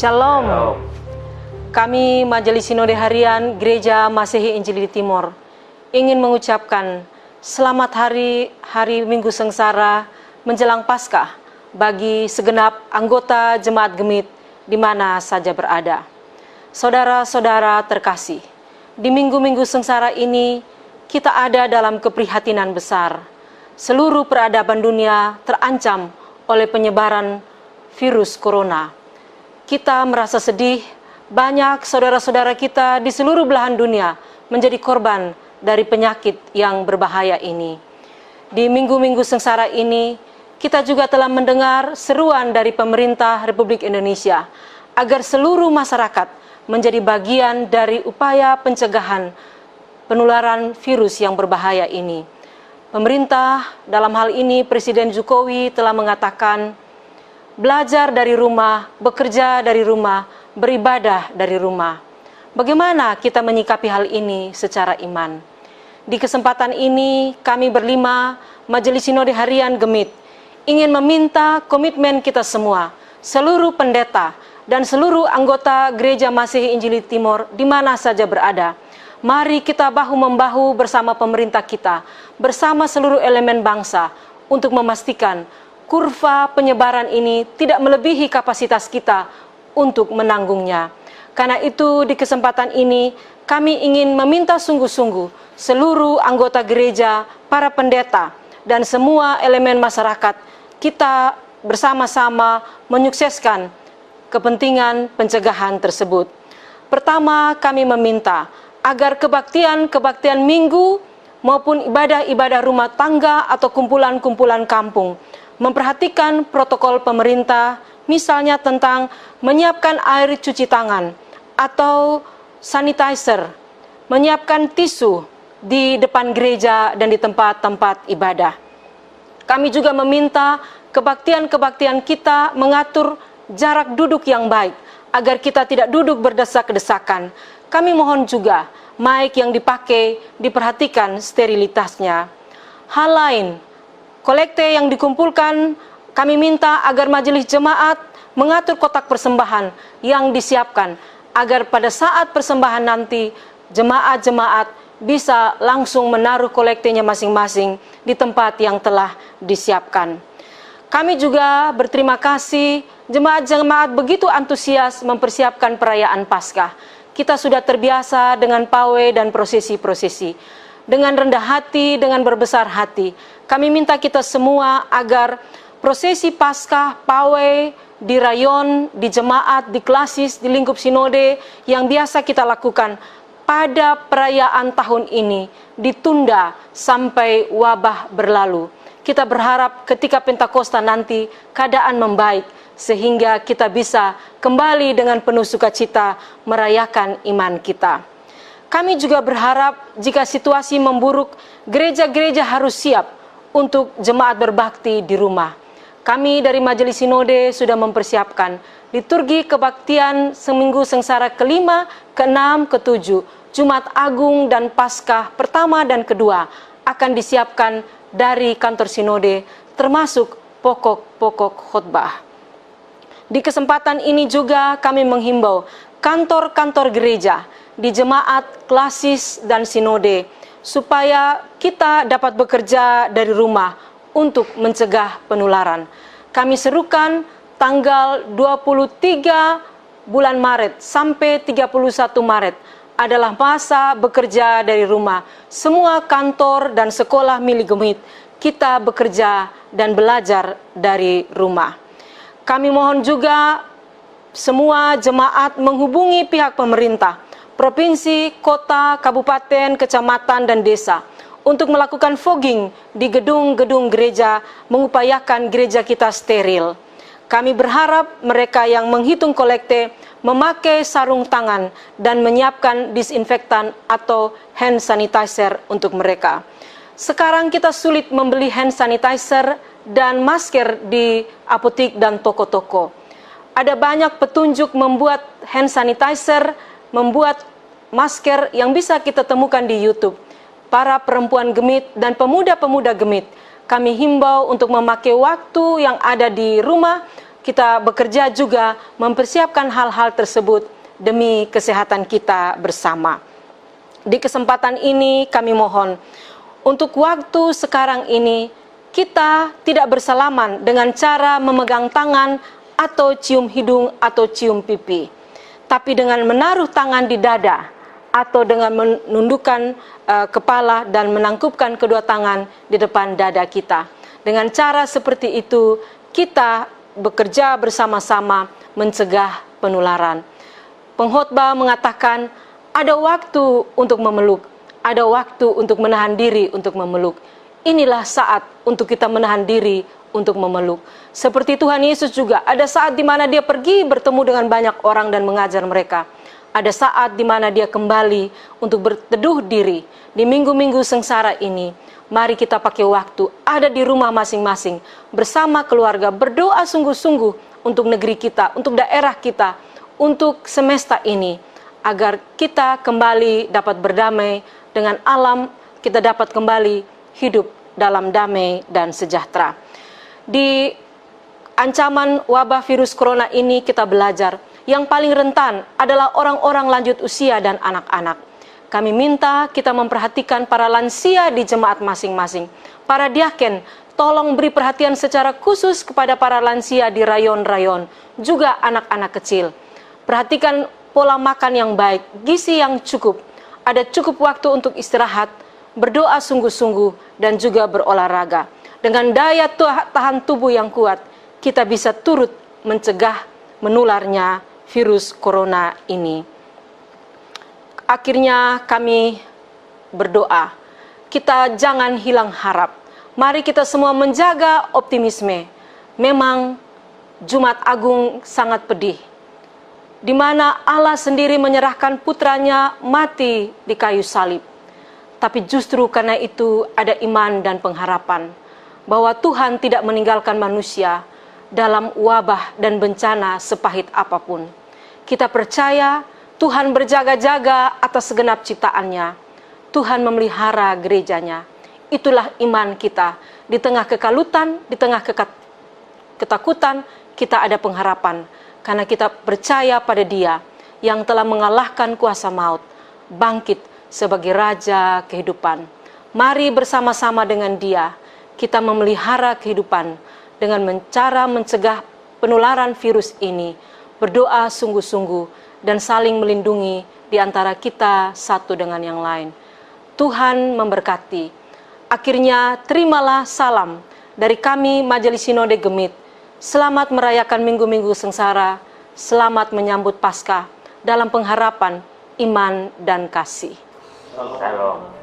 Shalom. Kami Majelis Sinode Harian Gereja Masehi Injili di Timor ingin mengucapkan selamat hari Minggu Sengsara menjelang Paskah bagi segenap anggota Jemaat Gemit di mana saja berada. Saudara-saudara terkasih, di minggu-minggu sengsara ini kita ada dalam keprihatinan besar. Seluruh peradaban dunia terancam oleh penyebaran virus corona. Kita merasa sedih, banyak saudara-saudara kita di seluruh belahan dunia menjadi korban dari penyakit yang berbahaya ini. Di minggu-minggu sengsara ini, kita juga telah mendengar seruan dari pemerintah Republik Indonesia agar seluruh masyarakat menjadi bagian dari upaya pencegahan penularan virus yang berbahaya ini. Pemerintah, dalam hal ini Presiden Jokowi telah mengatakan, belajar dari rumah, bekerja dari rumah, beribadah dari rumah. Bagaimana kita menyikapi hal ini secara iman? Di kesempatan ini, kami berlima, Majelis Sinode Harian Gemit, ingin meminta komitmen kita semua, seluruh pendeta, dan seluruh anggota Gereja Masehi Injili Timor di mana saja berada. Mari kita bahu-membahu bersama pemerintah kita, bersama seluruh elemen bangsa, untuk memastikan kurva penyebaran ini tidak melebihi kapasitas kita untuk menanggungnya. Karena itu di kesempatan ini kami ingin meminta sungguh-sungguh seluruh anggota gereja, para pendeta, dan semua elemen masyarakat, kita bersama-sama menyukseskan kepentingan pencegahan tersebut. Pertama, kami meminta agar kebaktian minggu maupun ibadah-ibadah rumah tangga atau kumpulan-kumpulan kampung memperhatikan protokol pemerintah, misalnya tentang menyiapkan air cuci tangan atau sanitizer, menyiapkan tisu di depan gereja dan di tempat-tempat ibadah. Kami juga meminta kebaktian kita mengatur jarak duduk yang baik, agar kita tidak duduk berdesak-desakan. Kami mohon juga mic yang dipakai diperhatikan sterilitasnya. Hal lain, kolekte yang dikumpulkan, kami minta agar majelis jemaat mengatur kotak persembahan yang disiapkan, agar pada saat persembahan nanti, jemaat-jemaat bisa langsung menaruh kolektenya masing-masing di tempat yang telah disiapkan. Kami juga berterima kasih, jemaat-jemaat begitu antusias mempersiapkan perayaan Paskah. Kita sudah terbiasa dengan pawai dan prosesi-prosesi. Dengan rendah hati, dengan berbesar hati, kami minta kita semua agar prosesi Paskah, pawai di rayon, di jemaat, di klasis, di lingkup sinode yang biasa kita lakukan pada perayaan tahun ini ditunda sampai wabah berlalu. Kita berharap ketika Pentakosta nanti keadaan membaik, sehingga kita bisa kembali dengan penuh sukacita merayakan iman kita. Kami juga berharap jika situasi memburuk, gereja-gereja harus siap untuk jemaat berbakti di rumah. Kami dari Majelis Sinode sudah mempersiapkan liturgi kebaktian seminggu sengsara kelima, keenam, ketujuh, Jumat Agung dan Paskah pertama dan kedua akan disiapkan dari kantor Sinode, termasuk pokok-pokok khotbah. Di kesempatan ini juga kami menghimbau kantor-kantor gereja di jemaat, klasis, dan sinode supaya kita dapat bekerja dari rumah untuk mencegah penularan. Kami serukan tanggal 23 bulan Maret sampai 31 Maret adalah masa bekerja dari rumah. Semua kantor dan sekolah milik Gemit kita bekerja dan belajar dari rumah. Kami mohon juga semua jemaat menghubungi pihak pemerintah, provinsi, kota, kabupaten, kecamatan, dan desa untuk melakukan fogging di gedung-gedung gereja, mengupayakan gereja kita steril. Kami berharap mereka yang menghitung kolekte memakai sarung tangan dan menyiapkan disinfektan atau hand sanitizer untuk mereka. Sekarang kita sulit membeli hand sanitizer dan masker di apotik dan toko-toko. Ada banyak petunjuk membuat hand sanitizer, membuat masker yang bisa kita temukan di YouTube. Para perempuan Gemit dan pemuda-pemuda Gemit, kami himbau untuk memakai waktu yang ada di rumah kita bekerja juga mempersiapkan hal-hal tersebut demi kesehatan kita bersama. Di kesempatan ini kami mohon, untuk waktu sekarang ini kita tidak bersalaman dengan cara memegang tangan atau cium hidung atau cium pipi, tapi dengan menaruh tangan di dada atau dengan menundukkan kepala dan menangkupkan kedua tangan di depan dada kita. Dengan cara seperti itu kita bekerja bersama-sama mencegah penularan. Pengkhotbah mengatakan ada waktu untuk memeluk, ada waktu untuk menahan diri untuk memeluk. Inilah saat untuk kita menahan diri untuk memeluk. Seperti Tuhan Yesus juga, ada saat di mana dia pergi bertemu dengan banyak orang dan mengajar mereka. Ada saat di mana dia kembali untuk berteduh diri. Di minggu-minggu sengsara ini, mari kita pakai waktu ada di rumah masing-masing bersama keluarga, berdoa sungguh-sungguh untuk negeri kita, untuk daerah kita, untuk semesta ini, agar kita kembali dapat berdamai dengan alam, kita dapat kembali hidup dalam damai dan sejahtera. Di ancaman wabah virus corona ini kita belajar, yang paling rentan adalah orang-orang lanjut usia dan anak-anak. Kami minta kita memperhatikan para lansia di jemaat masing-masing. Para diaken, tolong beri perhatian secara khusus kepada para lansia di rayon-rayon, juga anak-anak kecil. Perhatikan pola makan yang baik, gizi yang cukup, ada cukup waktu untuk istirahat, berdoa sungguh-sungguh, dan juga berolahraga. Dengan daya tahan tubuh yang kuat, kita bisa turut mencegah menularnya virus corona ini. Akhirnya kami berdoa, kita jangan hilang harap. Mari kita semua menjaga optimisme. Memang Jumat Agung sangat pedih, di mana Allah sendiri menyerahkan putranya mati di kayu salib. Tapi justru karena itu ada iman dan pengharapan bahwa Tuhan tidak meninggalkan manusia dalam wabah dan bencana sepahit apapun. Kita percaya Tuhan berjaga-jaga atas segenap ciptaannya. Tuhan memelihara gerejanya. Itulah iman kita. Di tengah kekalutan, di tengah ketakutan, kita ada pengharapan. Karena kita percaya pada Dia yang telah mengalahkan kuasa maut, bangkit sebagai Raja kehidupan. Mari bersama-sama dengan Dia, kita memelihara kehidupan dengan cara mencegah penularan virus ini. Berdoa sungguh-sungguh dan saling melindungi di antara kita satu dengan yang lain. Tuhan memberkati. Akhirnya terimalah salam dari kami Majelis Sinode Gemit. Selamat merayakan minggu-minggu sengsara, selamat menyambut Paskah dalam pengharapan, iman, dan kasih. Shalom.